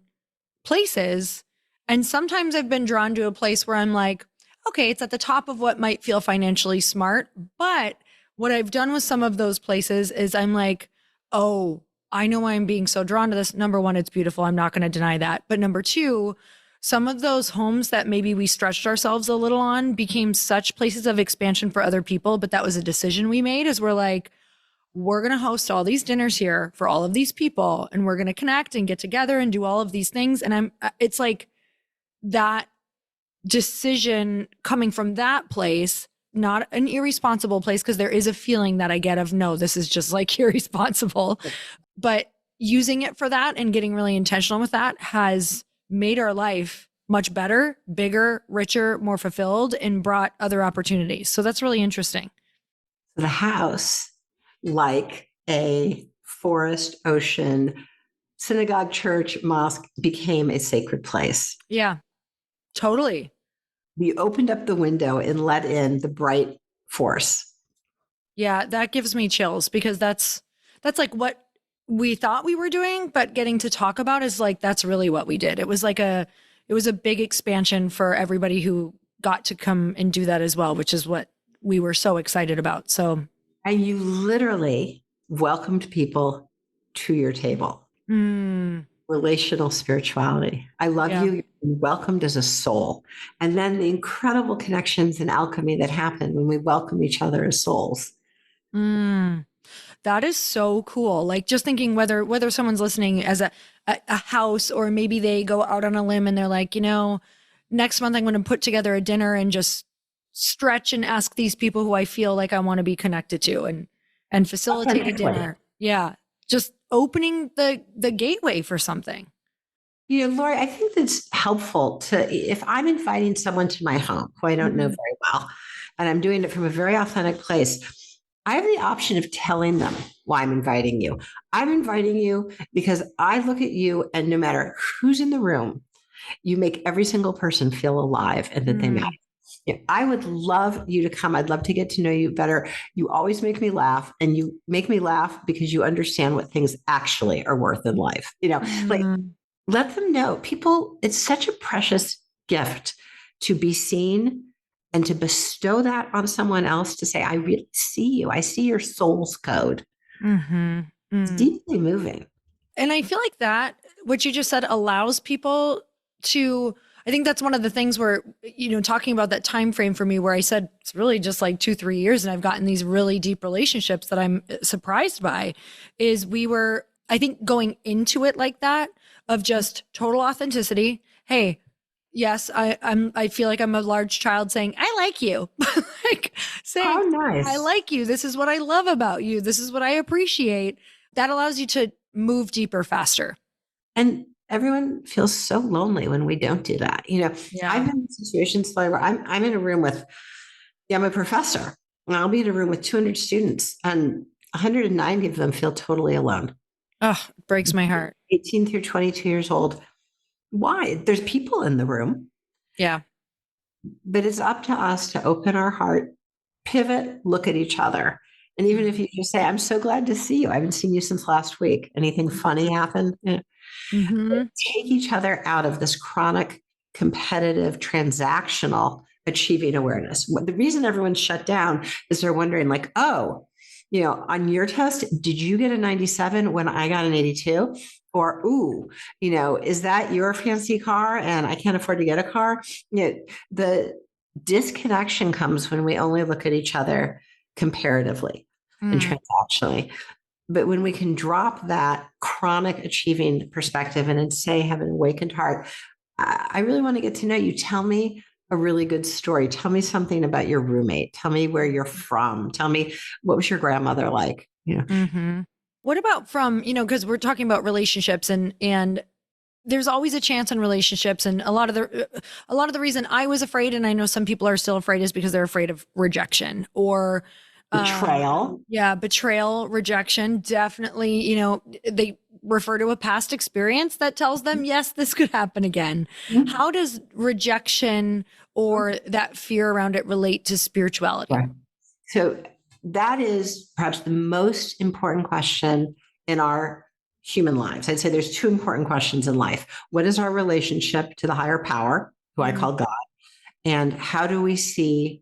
places. And sometimes I've been drawn to a place where I'm like, okay, it's at the top of what might feel financially smart. But what I've done with some of those places is I'm like, oh, I know why I'm being so drawn to this. Number one, it's beautiful. I'm not going to deny that. But number two, some of those homes that maybe we stretched ourselves a little on became such places of expansion for other people. But that was a decision we made, as we're like, we're going to host all these dinners here for all of these people, and we're going to connect and get together and do all of these things. And it's like that decision coming from that place, not an irresponsible place, because there is a feeling that I get of, no, this is just like irresponsible, but using it for that and getting really intentional with that has made our life much better, bigger, richer, more fulfilled, and brought other opportunities. So that's really interesting. The house, like a forest, ocean, synagogue, church, mosque, became a sacred place. Yeah, totally. We opened up the window and let in the bright force. Yeah, that gives me chills because that's like what we thought we were doing, but getting to talk about is like that's really what we did. It was a big expansion for everybody who got to come and do that as well, which is what we were so excited about. So, And you literally welcomed people to your table. mm, Relational spirituality. I love yeah. you. You're welcomed as a soul. And then the incredible connections and alchemy that happen when we welcome each other as souls. Mm. That is so cool. Like just thinking whether someone's listening as a house, or maybe they go out on a limb and they're like, next month I'm going to put together a dinner and just stretch and ask these people who I feel like I want to be connected to, and facilitate a Authentically. dinner. Yeah. Just opening the gateway for something. Lori, I think that's helpful if I'm inviting someone to my home who I don't know Mhm. very well, and I'm doing it from a very authentic place, I have the option of telling them why I'm inviting you. I'm inviting you because I look at you, and no matter who's in the room, you make every single person feel alive and that they matter. Mm, Yeah, I would love you to come. I'd love to get to know you better. You always make me laugh, and you make me laugh because you understand what things actually are worth in life. Like, mm, let them know. People, it's such a precious gift to be seen and to bestow that on someone else, to say, I really see you. I see your soul's code. mhm, It's mm. deeply moving. And I feel like that, what you just said, allows people to, I think that's one of the things where, talking about that time frame for me, where I said it's really just like 2-3 years and I've gotten these really deep relationships that I'm surprised by, is we were, I think, going into it like that, of just total authenticity. Hey, yes, I feel like I'm a large child saying, I like you. Like How saying, I nice. like you. This is what I love about you. This is what I appreciate. That allows you to move deeper faster. And everyone feels so lonely when we don't do that. I've Yeah. been in situations where I'm in a room with, yeah, I'm a professor, and I'll be in a room with 200 students, and 190 of them feel totally alone. Oh, it breaks my heart. 18 through 22 years old. Why? There's people in the room, Yeah. but it's up to us to open our heart, pivot, look at each other. And even if you just say, I'm so glad to see you. I haven't seen you since last week. Anything funny happened? Mm-hmm. Take each other out of this chronic, competitive, transactional achieving awareness. The reason everyone's shut down is they're wondering, like, oh, on your test, did you get a 97 when I got an 82? Or, ooh, is that your fancy car and I can't afford to get a car? The Disconnection comes when we only look at each other comparatively and Mm, transactionally. But when we can drop that chronic achieving perspective and then say, have an awakened heart, I really want to get to know you. Tell me a really good story. Tell me something about your roommate. Tell me where you're from. Tell me, what was your grandmother like? You know, hmm. What about from, because we're talking about relationships, and there's always a chance in relationships, and a lot of the reason I was afraid, and I know some people are still afraid, is because they're afraid of rejection or betrayal. yeah, betrayal, rejection. Definitely, they refer to a past experience that tells them, yes, this could happen again. How does rejection or that fear around it relate to spirituality? Right. So that is perhaps the most important question in our human lives. I'd say there's two important questions in life. What is our relationship to the higher power, who I Mm, call God? And how do we see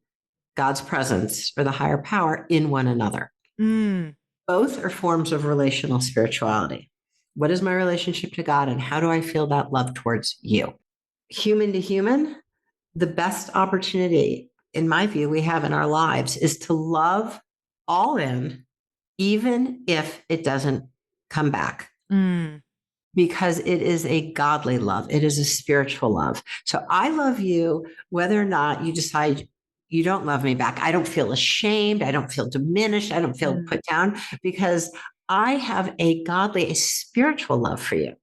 God's presence or the higher power in one another? mm, Both are forms of relational spirituality. What is my relationship to God, and how do I feel that love towards you? Human to human, the best opportunity, in my view, we have in our lives is to love all in, even if it doesn't come back, mm, because it is a godly love. It is a spiritual love. So I love you, whether or not you decide you don't love me back. I don't feel ashamed. I don't feel diminished. I don't feel mm, put down, because I have a godly, a spiritual love for you.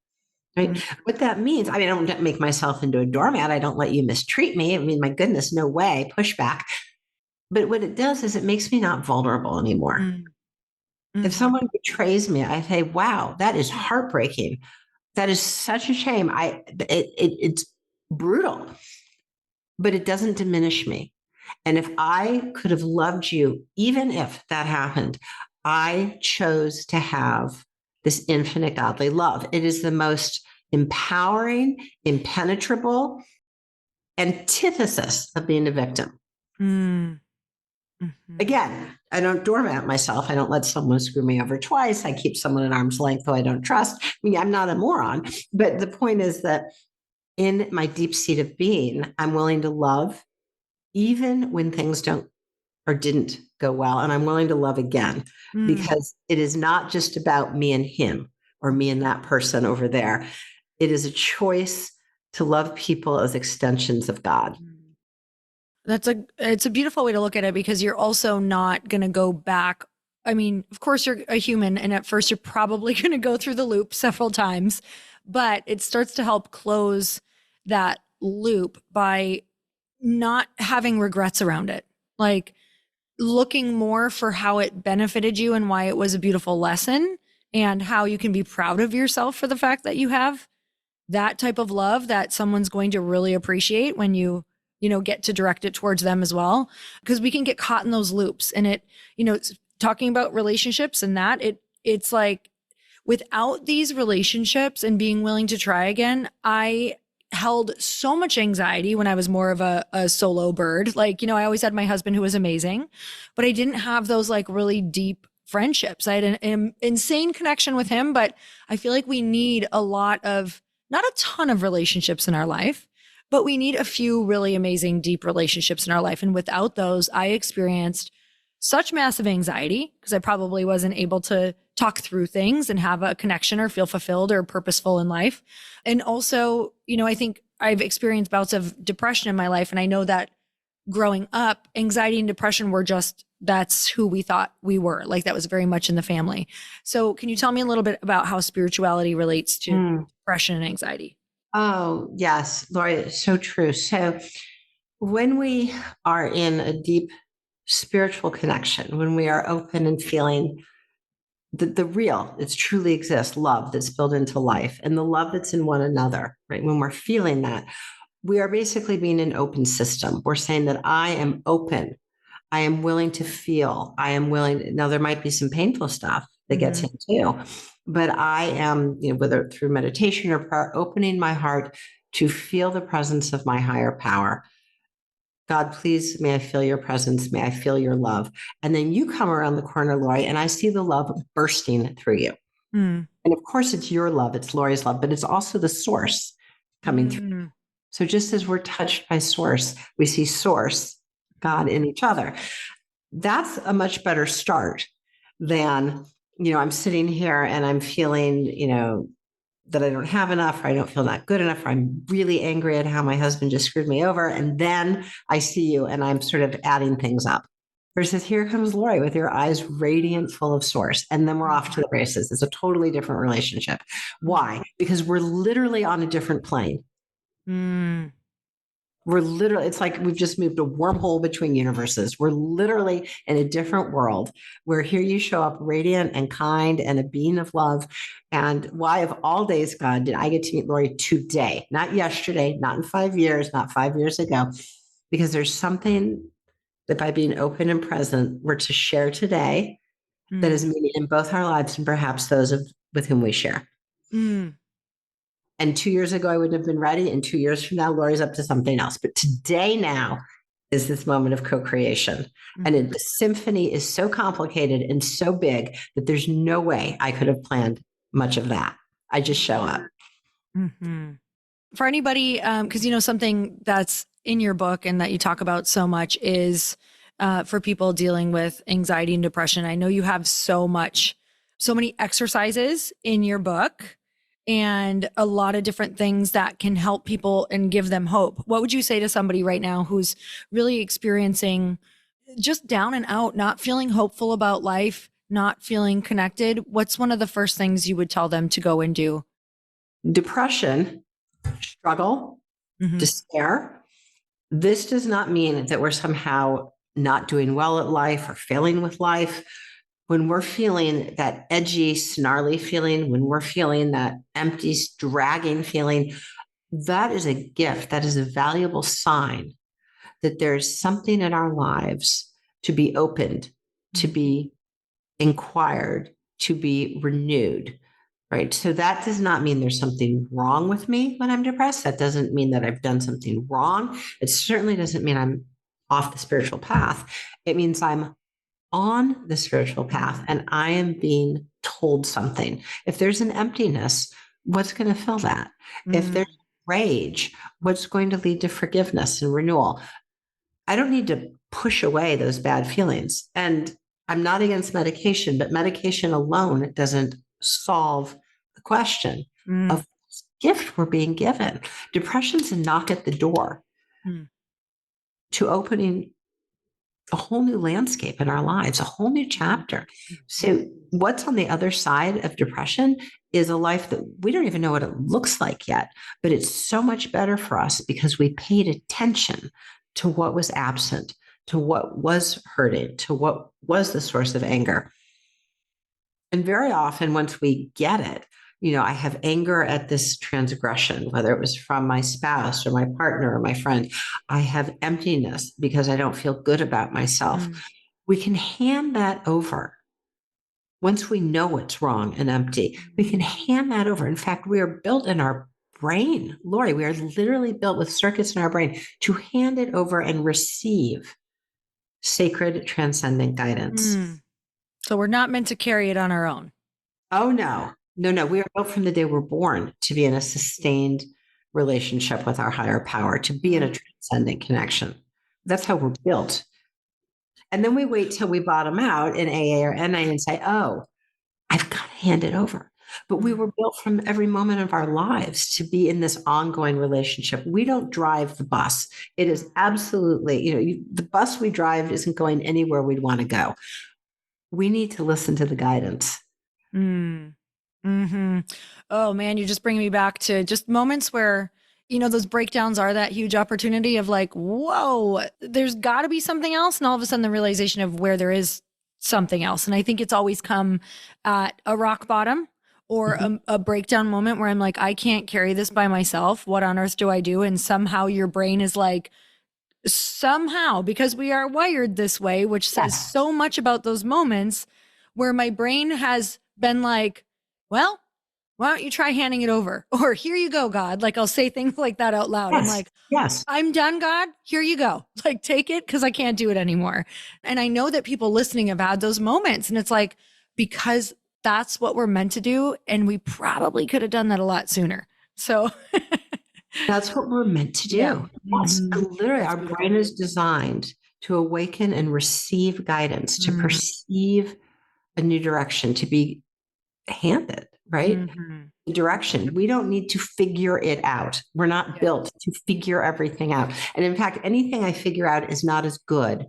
Right. mm, What that means, I mean, I don't make myself into a doormat. I don't let you mistreat me. I mean, my goodness, no way, pushback. But what it does is it makes me not vulnerable anymore. mm, If mhm, someone betrays me, I say, wow, that is heartbreaking. That is such a shame. It's brutal, but it doesn't diminish me. And if I could have loved you, even if that happened, I chose to have this infinite godly love. It is the most empowering, impenetrable antithesis of being a victim. mm, mhm, Again, I don't doormat myself. I don't let someone screw me over twice. I keep someone at arm's length who I don't trust. I mean, I'm not a moron. But the point is that in my deep seat of being, I'm willing to love even when things don't or didn't go well. And I'm willing to love again, mm, because it is not just about me and him or me and that person over there. It is a choice to love people as extensions of God. mm. It's a beautiful way to look at it, because you're also not going to go back. I mean, of course you're a human, and at first you're probably going to go through the loop several times, but it starts to help close that loop by not having regrets around it. Like, looking more for how it benefited you and why it was a beautiful lesson, and how you can be proud of yourself for the fact that you have that type of love that someone's going to really appreciate when you get to direct it towards them as well. Because we can get caught in those loops, and it's talking about relationships, and that it's like, without these relationships and being willing to try again, I held so much anxiety when I was more of a solo bird. Like, I always had my husband, who was amazing, but I didn't have those like really deep friendships. I had an insane connection with him, but I feel like we need a lot of, not a ton of relationships in our life, but we need a few really amazing, deep relationships in our life. And without those, I experienced such massive anxiety, because I probably wasn't able to talk through things and have a connection or feel fulfilled or purposeful in life. And also, I think I've experienced bouts of depression in my life. And I know that growing up, anxiety and depression were just, that's who we thought we were. Like, that was very much in the family. So, can you tell me a little bit about how spirituality relates to Mm. depression and anxiety? Oh, yes, Lori, it's so true. So when we are in a deep spiritual connection, when we are open and feeling the real, it's truly exists, love that's built into life and the love that's in one another, right? When we're feeling that, we are basically being an open system. We're saying that I am open. I am willing to feel. I am willing. Now, there might be some painful stuff that gets Mm-hmm. in too, but I am, whether through meditation or prayer, opening my heart to feel the presence of my higher power. God, please, may I feel your presence. May I feel your love. And then you come around the corner, Lori, and I see the love bursting through you. Mm-hmm. And of course, it's your love, it's Lori's love, but it's also the source coming through. So just as we're touched by source, we see source, God, in each other. That's a much better start than, I'm sitting here and I'm feeling, that I don't have enough, or I don't feel not good enough, or I'm really angry at how my husband just screwed me over. And then I see you and I'm sort of adding things up. Versus here comes Lori with your eyes radiant, full of source. And then we're off to the races. It's a totally different relationship. Why? Because we're literally on a different plane. Mm. We're literally, it's like we've just moved a wormhole between universes. We're literally in a different world where here you show up radiant and kind and a being of love. And why, of all days, God, did I get to meet Lori today? Not yesterday, not in 5 years, not 5 years ago, because there's something that by being open and present, we're to share today that is meaning in both our lives and perhaps those with whom we share. Mm. And 2 years ago, I wouldn't have been ready. And 2 years from now, Lori's up to something else. But today now is this moment of co-creation. And the symphony is so complicated and so big that there's no way I could have planned much of that. I just show up. Mm-hmm. For anybody, because something that's in your book and that you talk about so much is for people dealing with anxiety and depression. I know you have so many exercises in your book and a lot of different things that can help people and give them hope. What would you say to somebody right now who's really experiencing just down and out, not feeling hopeful about life, not feeling connected? What's one of the first things you would tell them to go and do? Depression, struggle, despair. This does not mean that we're somehow not doing well at life or failing with life. When we're feeling that edgy, snarly feeling, when we're feeling that empty, dragging feeling, that is a gift. That is a valuable sign that there's something in our lives to be opened, to be inquired, to be renewed. Right. So that does not mean there's something wrong with me when I'm depressed. That doesn't mean that I've done something wrong. It certainly doesn't mean I'm off the spiritual path. It means I'm on the spiritual path and I am being told something. If there's an emptiness, what's going to fill that? If there's rage, what's going to lead to forgiveness and renewal? I don't need to push away those bad feelings. And I'm not against medication, but medication alone doesn't solve the question of gift we're being given. Depression's a knock at the door to opening a whole new landscape in our lives, a whole new chapter. So what's on the other side of depression is a life that we don't even know what it looks like yet, but it's so much better for us because we paid attention to what was absent, to what was hurting, to what was the source of anger. And very often once we get it, I have anger at this transgression, whether it was from my spouse or my partner or my friend. I have emptiness because I don't feel good about myself. We can hand that over. Once we know what's wrong and empty, we can hand that over. In fact, we are built in our brain, Lori, we are literally built with circuits in our brain to hand it over and receive sacred transcendent guidance. So we're not meant to carry it on our own. Oh, no. No. We are built from the day we're born to be in a sustained relationship with our higher power, to be in a transcendent connection. That's how we're built. And then we wait till we bottom out in AA or NA and say, oh, I've got to hand it over. But we were built from every moment of our lives to be in this ongoing relationship. We don't drive the bus. It is absolutely, the bus we drive isn't going anywhere we'd want to go. We need to listen to the guidance. Oh man, you're just bringing me back to just moments where, those breakdowns are that huge opportunity of like, whoa, there's got to be something else. And all of a sudden the realization of where there is something else. And I think it's always come at a rock bottom or a breakdown moment where I'm like, I can't carry this by myself. What on earth do I do? And somehow your brain is like, somehow, because we are wired this way, which says so much about those moments where my brain has been like, well, why don't you try handing it over? Or here you go, God. Like I'll say things like that out loud. I'm like, I'm done, God. Here you go. Like take it because I can't do it anymore. And I know that people listening have had those moments. And it's like, because that's what we're meant to do. And we probably could have done that a lot sooner. So That's what we're meant to Yeah. do. That's literally That's our beautiful. brain is designed to awaken and receive guidance, to Mm-hmm. perceive a new direction, to be handed, right? Mm-hmm. Direction. We don't need to figure it out. We're not Yeah. built to figure everything out. And in fact, anything I figure out is not as good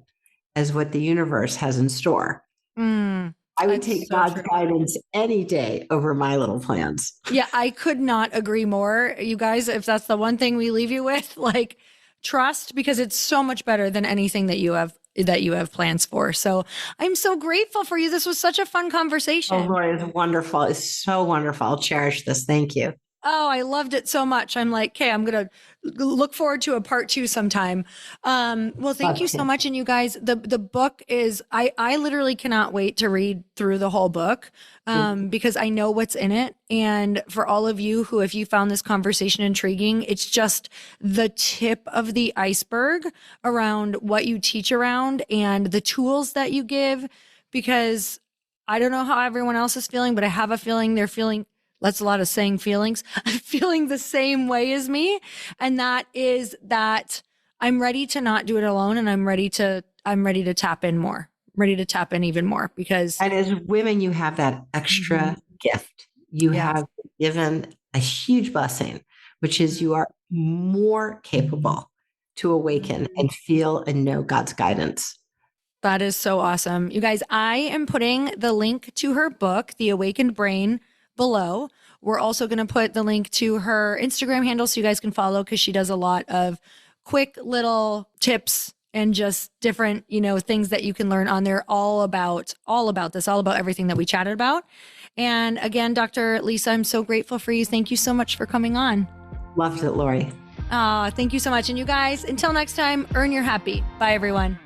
as what the universe has in store. Mm, I would that's take so God's true. guidance any day over my little plans. Yeah, I could not agree more. You guys, if that's the one thing we leave you with, like trust because it's so much better than anything that you have plans for. So, I'm so grateful for you. This was such a fun Oh, conversation. Lord, it's wonderful. It's so wonderful. I'll cherish this. Thank you. Oh, I loved it so much. I'm like, okay, I'm gonna look forward to a part two sometime. Well, thank Love you so to. much. And you guys, the book is I literally cannot wait to read through the whole book because I know what's in it. And for all of you who, if you found this conversation intriguing, it's just the tip of the iceberg around what you teach around and the tools that you give. Because I don't know how everyone else is feeling, but I have a feeling they're feeling that's a lot of saying feelings. I'm feeling the same way as me. And that is that I'm ready to not do it alone and I'm ready to tap in more, ready to tap in even more because And as women, you have that Mhm. extra gift. You Yes, have given a huge blessing, which is you are more capable to awaken Mhm. and feel and know God's guidance. That is so awesome. You guys, I am putting the link to her book, The Awakened Brain, below. We're also going to put the link to her Instagram handle so you guys can follow because she does a lot of quick little tips and just different, things that you can learn on there all about this, all about everything that we chatted about. And again, Dr. Lisa, I'm so grateful for you. Thank you so much for coming on. Loved it, Lori. Thank you so much. And you guys, until next time, earn your happy. Bye everyone.